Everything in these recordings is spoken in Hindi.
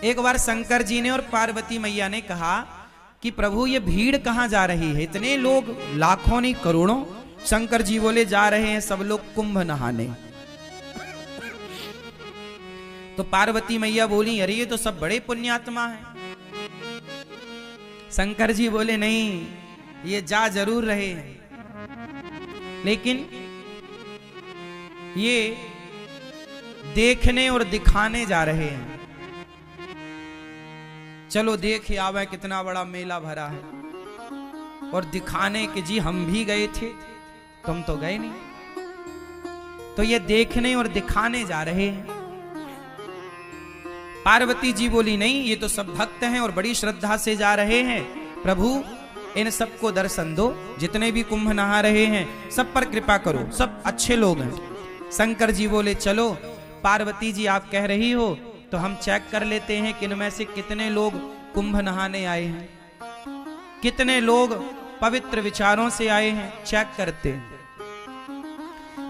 एक बार शंकर जी ने और पार्वती मैया ने कहा कि प्रभु ये भीड़ कहाँ जा रही है, इतने लोग लाखों नहीं करोड़ों। शंकर जी बोले जा रहे हैं सब लोग कुंभ नहाने। तो पार्वती मैया बोली अरे ये तो सब बड़े पुण्यात्मा हैं। शंकर जी बोले नहीं, ये जा जरूर रहे हैं, लेकिन ये देखने और दिखाने जा रहे हैं। चलो देख आवे कितना बड़ा मेला भरा है, और दिखाने के जी हम भी गए थे, तुम तो गए नहीं। तो ये देखने और दिखाने जा रहे हैं। पार्वती जी बोली नहीं, ये तो सब भक्त हैं और बड़ी श्रद्धा से जा रहे हैं। प्रभु इन सबको दर्शन दो, जितने भी कुंभ नहा रहे हैं सब पर कृपा करो, सब अच्छे लोग हैं। शंकर जी बोले चलो पार्वती जी आप कह रही हो तो हम चेक कर लेते हैं कि इनमें से कितने लोग कुंभ नहाने आए हैं, कितने लोग पवित्र विचारों से आए हैं, चेक करते हैं।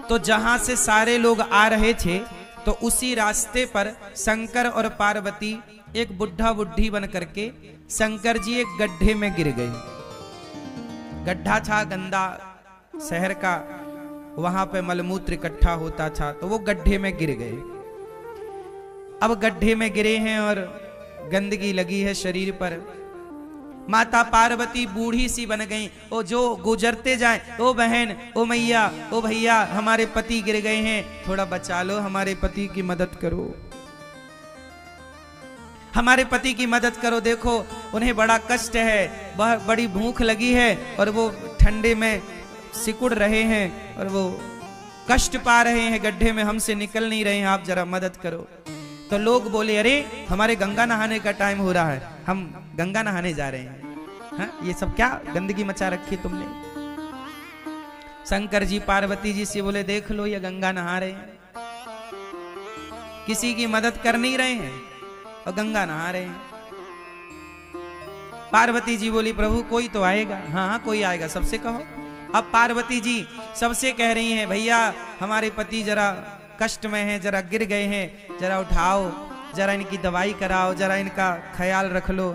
तो जहां से सारे लोग आ रहे थे तो उसी रास्ते पर शंकर और पार्वती एक बुढ़ा बुढ़ी बन करके शंकर जी एक गड्ढे में गिर गए। गड्ढा था गंदा शहर का, वहां पे मलमूत्र इकट्ठा होता था, तो वो गड्ढे में गिर गए। अब गड्ढे में गिरे हैं और गंदगी लगी है शरीर पर। माता पार्वती बूढ़ी सी बन गई। ओ जो गुजरते जाए, ओ बहन, ओ मैया, ओ भैया, हमारे पति गिर गए हैं, थोड़ा बचा लो, हमारे पति की मदद करो, हमारे पति की मदद करो। देखो उन्हें बड़ा कष्ट है, बड़ी भूख लगी है और वो ठंडे में सिकुड़ रहे हैं और वो कष्ट पा रहे हैं, गड्ढे में हमसे निकल नहीं रहे हैं, आप जरा मदद करो। तो लोग बोले अरे हमारे गंगा नहाने का टाइम हो रहा है, हम गंगा नहाने जा रहे हैं। हाँ, ये सब क्या गंदगी मचा रखी तुमने। शंकर जी पार्वती जी से बोले देख लो ये गंगा नहा रहे हैं, किसी की मदद कर नहीं रहे हैं और गंगा नहा रहे हैं। पार्वती जी बोली प्रभु कोई तो आएगा। हाँ हाँ कोई आएगा, सबसे कहो। अब पार्वती जी सबसे कह रही हैं भैया हमारे पति जरा कष्ट में हैं, जरा गिर गए हैं, जरा उठाओ, जरा इनकी दवाई कराओ, जरा इनका ख्याल रख लो,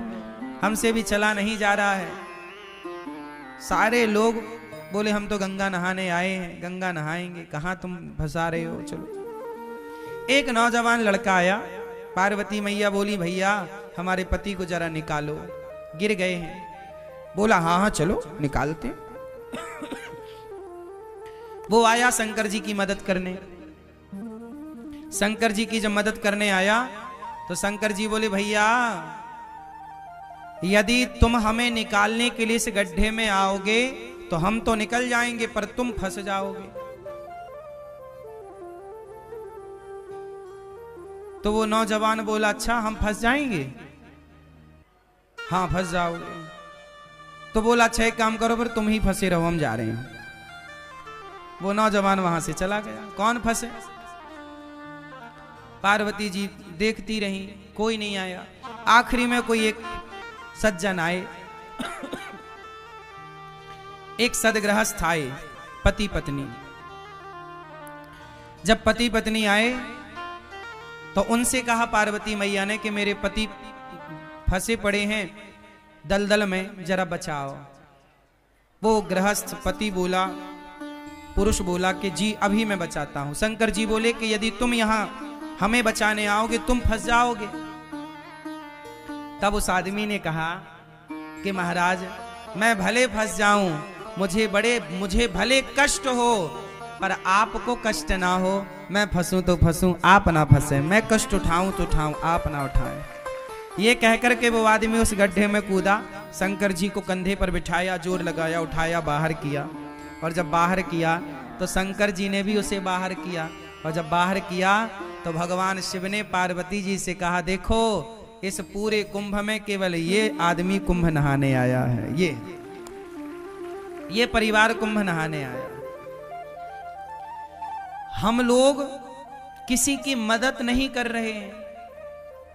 हमसे भी चला नहीं जा रहा है। सारे लोग बोले हम तो गंगा नहाने आए हैं, गंगा नहाएंगे, कहाँ तुम फंसा रहे हो, चलो। एक नौजवान लड़का आया, पार्वती मैया बोली भैया हमारे पति को जरा निकालो, गिर गए हैं। बोला हाँ हाँ चलो निकालते। वो आया शंकर जी की मदद करने। शंकर जी की जब मदद करने आया तो शंकर जी बोले भैया यदि तुम हमें निकालने के लिए इस गड्ढे में आओगे तो हम तो निकल जाएंगे, पर तुम फंस जाओगे। तो वो नौजवान बोला अच्छा हम फंस जाएंगे? हाँ फंस जाओगे। तो बोला अच्छा एक काम करो, फिर तुम ही फंसे रहो, हम जा रहे हैं। वो नौजवान वहां से चला गया। कौन फंसे? पार्वती जी देखती रही, कोई नहीं आया। आखिरी में कोई एक सज्जन आए, एक सदगृहस्थ आए, पति पत्नी। जब पति पत्नी आए तो उनसे कहा पार्वती मैया ने कि मेरे पति फंसे पड़े हैं दलदल में, जरा बचाओ। वो गृहस्थ पति बोला, पुरुष बोला कि जी अभी मैं बचाता हूं। शंकर जी बोले कि यदि तुम यहां हमें बचाने आओगे तुम फंस जाओगे। तब उस आदमी ने कहा कि महाराज मैं भले फंस जाऊं, मुझे भले कष्ट हो, पर आपको कष्ट ना हो। मैं फंसूं तो फंसूं, आप ना फंसे, मैं कष्ट उठाऊं तो उठाऊं, आप ना उठाएं। ये कहकर के वो आदमी उस गड्ढे में कूदा, शंकर जी को कंधे पर बिठाया, जोर लगाया, उठाया, बाहर किया। और जब बाहर किया तो शंकर जी ने भी उसे बाहर किया। और जब बाहर किया तो भगवान शिव ने पार्वती जी से कहा देखो इस पूरे कुंभ में केवल ये आदमी कुंभ नहाने आया है, ये परिवार कुंभ नहाने आया। हम लोग किसी की मदद नहीं कर रहे हैं,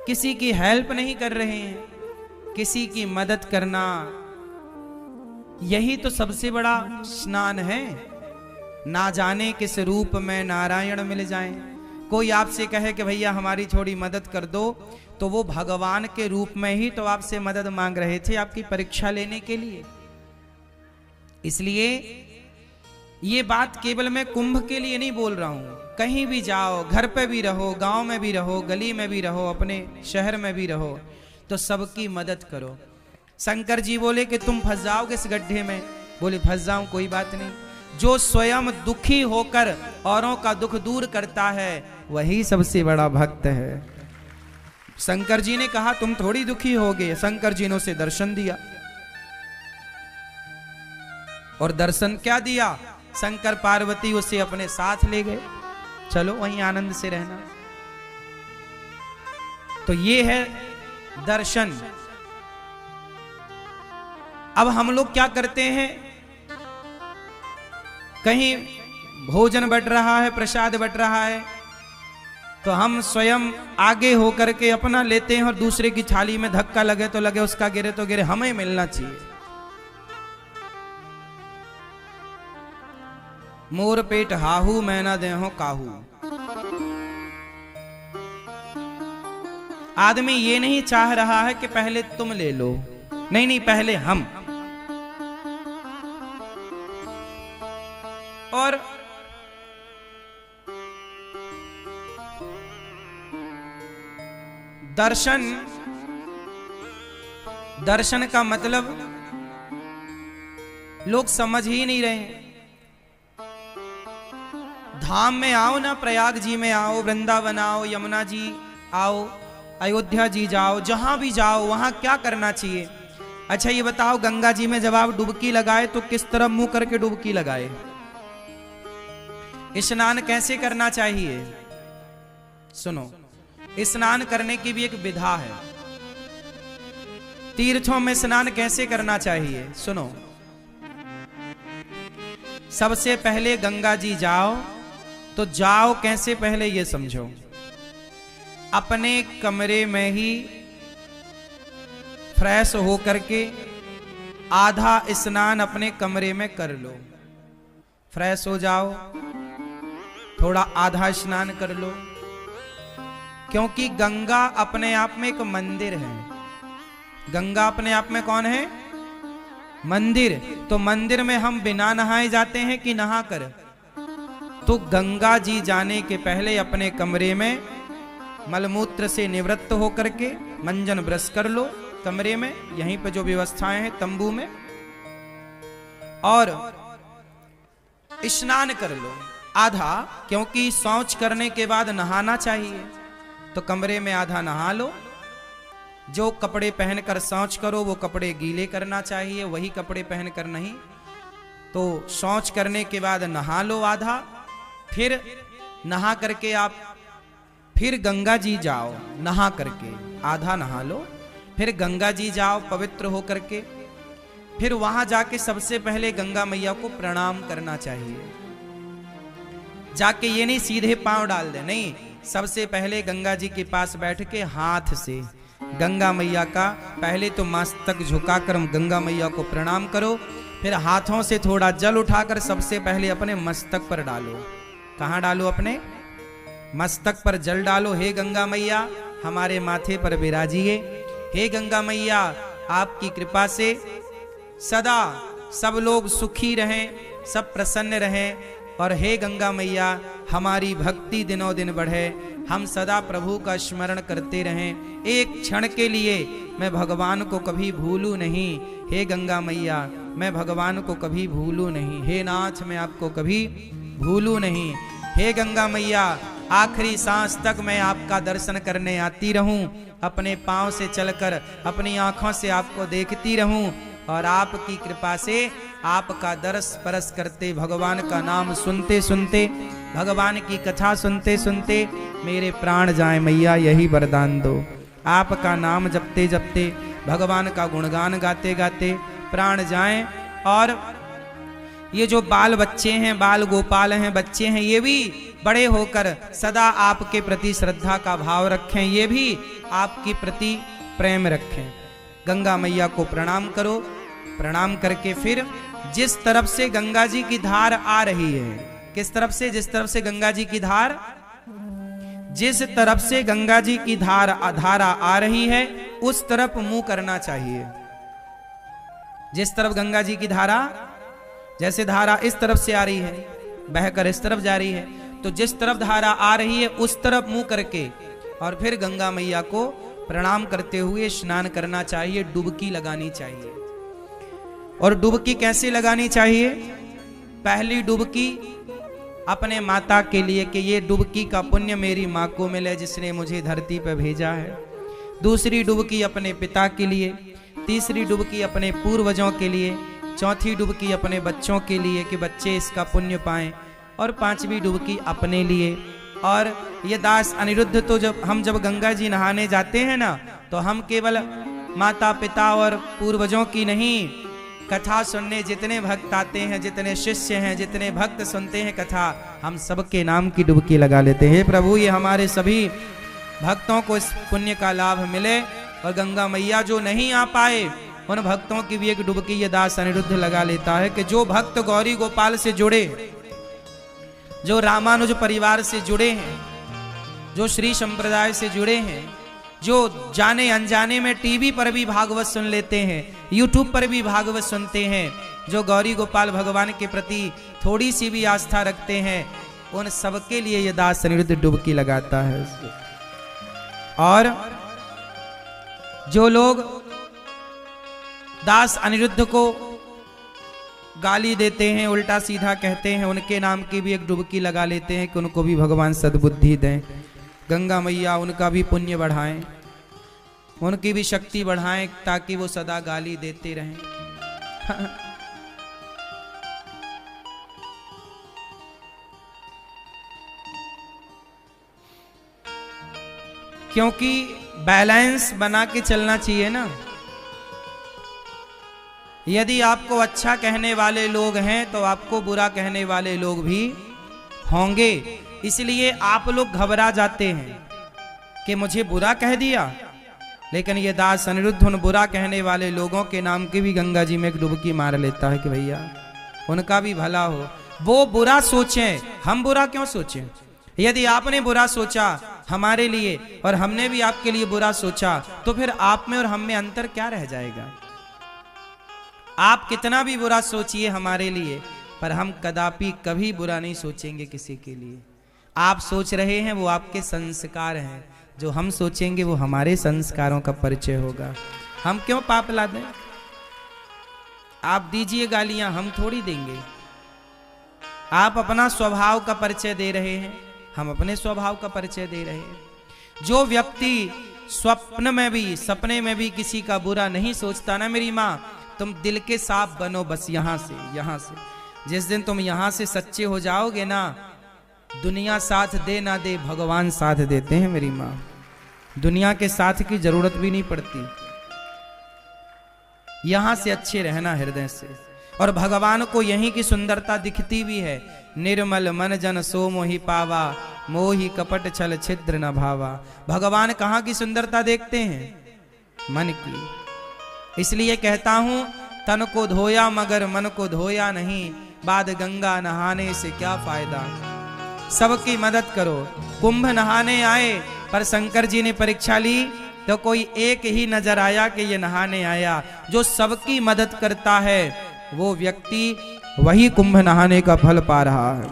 किसी की हेल्प नहीं कर रहे हैं। किसी की मदद करना यही तो सबसे बड़ा स्नान है। ना जाने किस रूप में नारायण मिल जाएं। कोई आपसे कहे कि भैया हमारी थोड़ी मदद कर दो, तो वो भगवान के रूप में ही तो आपसे मदद मांग रहे थे, आपकी परीक्षा लेने के लिए। इसलिए ये बात केवल मैं कुंभ के लिए नहीं बोल रहा हूं, कहीं भी जाओ, घर पे भी रहो, गांव में भी रहो, गली में भी रहो, अपने शहर में भी रहो, तो सबकी मदद करो। शंकर जी बोले कि तुम फंस जाओगे इस गड्ढे में, बोले फंस जाऊं कोई बात नहीं। जो स्वयं दुखी होकर औरों का दुख दूर करता है वही सबसे बड़ा भक्त है। शंकर जी ने कहा तुम थोड़ी दुखी होगे। शंकर जी ने उसे दर्शन दिया, और दर्शन क्या दिया, शंकर पार्वती उसे अपने साथ ले गए, चलो वहीं आनंद से रहना। तो ये है दर्शन। अब हम लोग क्या करते हैं, कहीं भोजन बट रहा है, प्रसाद बट रहा है, तो हम स्वयं आगे होकर के अपना लेते हैं और दूसरे की थाली में धक्का लगे तो लगे, उसका गिरे तो गिरे, हमें मिलना चाहिए। मोर पेट हाहू मैं ना देहो काहू। आदमी ये नहीं चाह रहा है कि पहले तुम ले लो, नहीं नहीं, पहले हम। और दर्शन का मतलब लोग समझ ही नहीं रहे। धाम में आओ ना, प्रयाग जी में आओ, वृंदावन आओ, यमुना जी आओ, अयोध्या जी जाओ, जहां भी जाओ वहां क्या करना चाहिए। अच्छा ये बताओ, गंगा जी में जब आप डुबकी लगाए तो किस तरफ मुंह करके डुबकी लगाए? स्नान कैसे करना चाहिए? सुनो, स्नान करने की भी एक विधा है। तीर्थों में स्नान कैसे करना चाहिए? सुनो, सबसे पहले गंगा जी जाओ तो जाओ कैसे, पहले ये समझो। अपने कमरे में ही फ्रेश हो करके आधा स्नान अपने कमरे में कर लो। फ्रेश हो जाओ, थोड़ा आधा स्नान कर लो, क्योंकि गंगा अपने आप में एक मंदिर है। गंगा अपने आप में कौन है? मंदिर। तो मंदिर में हम बिना नहाए जाते हैं कि नहा कर? तो गंगा जी जाने के पहले अपने कमरे में मलमूत्र से निवृत्त होकर के मंजन ब्रश कर लो कमरे में, यहीं पर जो व्यवस्थाएं हैं तंबू में, और स्नान कर लो आधा, क्योंकि शौच करने के बाद नहाना चाहिए। तो कमरे में आधा नहा लो। जो कपड़े पहनकर शौच करो वो कपड़े गीले करना चाहिए, वही कपड़े पहनकर नहीं। तो शौच करने के बाद नहा लो आधा, फिर नहा करके आप फिर गंगा जी जाओ, नहा करके आधा नहा लो, फिर गंगा जी जाओ पवित्र हो करके, फिर वहां जाके सबसे पहले गंगा मैया को प्रणाम करना चाहिए। जाके ये नहीं सीधे पांव डाल दे, नहीं, सबसे पहले गंगा जी के पास बैठ के हाथ से गंगा मैया का पहले तो मस्तक झुकाकर गंगा मैया को प्रणाम करो, फिर हाथों से थोड़ा जल उठाकर सबसे पहले अपने मस्तक पर डालो। कहाँ डालो? अपने मस्तक पर जल डालो। हे गंगा मैया हमारे माथे पर विराजिए। हे गंगा मैया आपकी कृपा से सदा सब लोग सुखी रहें, सब प्रसन्न रहें, और हे गंगा मैया हमारी भक्ति दिनों दिन बढ़े, हम सदा प्रभु का स्मरण करते रहें। एक क्षण के लिए मैं भगवान को कभी भूलूं नहीं। हे गंगा मैया मैं भगवान को कभी भूलूं नहीं। हे नाथ मैं आपको कभी भूलूं नहीं। हे गंगा मैया आखिरी सांस तक मैं आपका दर्शन करने आती रहूं, अपने पांव से चलकर अपनी आंखों से आपको देखती रहूं, और आपकी कृपा से आपका दर्श परस करते, भगवान का नाम सुनते सुनते, भगवान की कथा सुनते सुनते मेरे प्राण जाए मैया, यही वरदान दो। आपका नाम जपते जपते, भगवान का गुणगान गाते गाते प्राण जाएं। और ये जो बाल बच्चे हैं, बाल गोपाल हैं, बच्चे हैं, ये भी बड़े होकर सदा आपके प्रति श्रद्धा का भाव रखें, ये भी आपके प्रति प्रेम रखें। गंगा मैया को प्रणाम करो। प्रणाम करके फिर जिस तरफ से गंगा जी की धार आ रही है, किस तरफ से? जिस तरफ से गंगा जी की धार, जिस तरफ से गंगा जी की धारा आ रही है उस तरफ मुंह करना चाहिए। जिस तरफ गंगा जी की धारा, जैसे धारा इस तरफ से आ रही है, बहकर इस तरफ जा रही है, तो जिस तरफ धारा आ रही है उस तरफ मुंह करके और फिर गंगा मैया को प्रणाम करते हुए स्नान करना चाहिए, डुबकी लगानी चाहिए। और डुबकी कैसे लगानी चाहिए? पहली डुबकी अपने माता के लिए कि ये डुबकी का पुण्य मेरी माँ को मिले जिसने मुझे धरती पर भेजा है। दूसरी डुबकी अपने पिता के लिए, तीसरी डुबकी अपने पूर्वजों के लिए, चौथी डुबकी अपने बच्चों के लिए कि बच्चे इसका पुण्य पाएं, और पांचवी डुबकी अपने लिए। और ये दास अनिरुद्ध तो जब गंगा जी नहाने जाते हैं ना, तो हम केवल माता पिता और पूर्वजों की नहीं, कथा सुनने जितने भक्त आते हैं, जितने शिष्य हैं, जितने भक्त सुनते हैं कथा, हम सबके नाम की डुबकी लगा लेते हैं। प्रभु ये हमारे सभी भक्तों को इस पुण्य का लाभ मिले, और गंगा मैया जो नहीं आ पाए उन भक्तों की भी एक डुबकी ये दास अनिरुद्ध लगा लेता है कि जो भक्त गौरी गोपाल से जुड़े, जो रामानुज परिवार से जुड़े हैं, जो श्री संप्रदाय से जुड़े हैं, जो जाने अनजाने में टीवी पर भी भागवत सुन लेते हैं, यूट्यूब पर भी भागवत सुनते हैं, जो गौरी गोपाल भगवान के प्रति थोड़ी सी भी आस्था रखते हैं, उन सबके लिए ये दास अनिरुद्ध डुबकी लगाता है। और जो लोग दास अनिरुद्ध को गाली देते हैं, उल्टा सीधा कहते हैं, उनके नाम की भी एक डुबकी लगा लेते हैं कि उनको भी भगवान सद्बुद्धि दें, गंगा मैया उनका भी पुण्य बढ़ाएं, उनकी भी शक्ति बढ़ाएं, ताकि वो सदा गाली देते रहें। क्योंकि बैलेंस बना के चलना चाहिए ना। यदि आपको अच्छा कहने वाले लोग हैं तो आपको बुरा कहने वाले लोग भी होंगे, इसलिए आप लोग घबरा जाते हैं कि मुझे बुरा कह दिया। लेकिन ये दास अनिरुद्ध उन बुरा कहने वाले लोगों के नाम की भी गंगा जी में एक डुबकी मार लेता है कि भैया उनका भी भला हो। वो बुरा सोचें, हम बुरा क्यों सोचें? यदि आपने बुरा सोचा हमारे लिए और हमने भी आपके लिए बुरा सोचा, तो फिर आप में और हम में अंतर क्या रह जाएगा? आप कितना भी बुरा सोचिए हमारे लिए, पर हम कदापि कभी बुरा नहीं सोचेंगे किसी के लिए। आप सोच रहे हैं वो आपके संस्कार हैं, जो हम सोचेंगे वो हमारे संस्कारों का परिचय होगा। हम क्यों पाप ला दें? आप दीजिए गालियां, हम थोड़ी देंगे। आप अपना स्वभाव का परिचय दे रहे हैं, हम अपने स्वभाव का परिचय दे रहे हैं। जो व्यक्ति स्वप्न में भी, सपने में भी किसी का बुरा नहीं सोचता ना मेरी माँ, तुम दिल के साफ बनो बस यहाँ से। जिस दिन तुम यहाँ से सच्चे हो जाओगे ना, दुनिया साथ दे ना दे, भगवान साथ देते हैं मेरी माँ। दुनिया के साथ की जरूरत भी नहीं पड़ती, यहां से अच्छे रहना हृदय से। और भगवान को यहीं की सुंदरता दिखती भी है। निर्मल मन जन सो मोहि पावा, मोहि कपट छल छिद्र न भावा। भगवान कहाँ की सुंदरता देखते हैं? मन की। इसलिए कहता हूं, तन को धोया मगर मन को धोया नहीं, बाद गंगा नहाने से क्या फायदा। सबकी मदद करो। कुंभ नहाने आए, पर शंकर जी ने परीक्षा ली तो कोई एक ही नजर आया कि ये नहाने आया। जो सबकी मदद करता है वो व्यक्ति वही कुंभ नहाने का फल पा रहा है।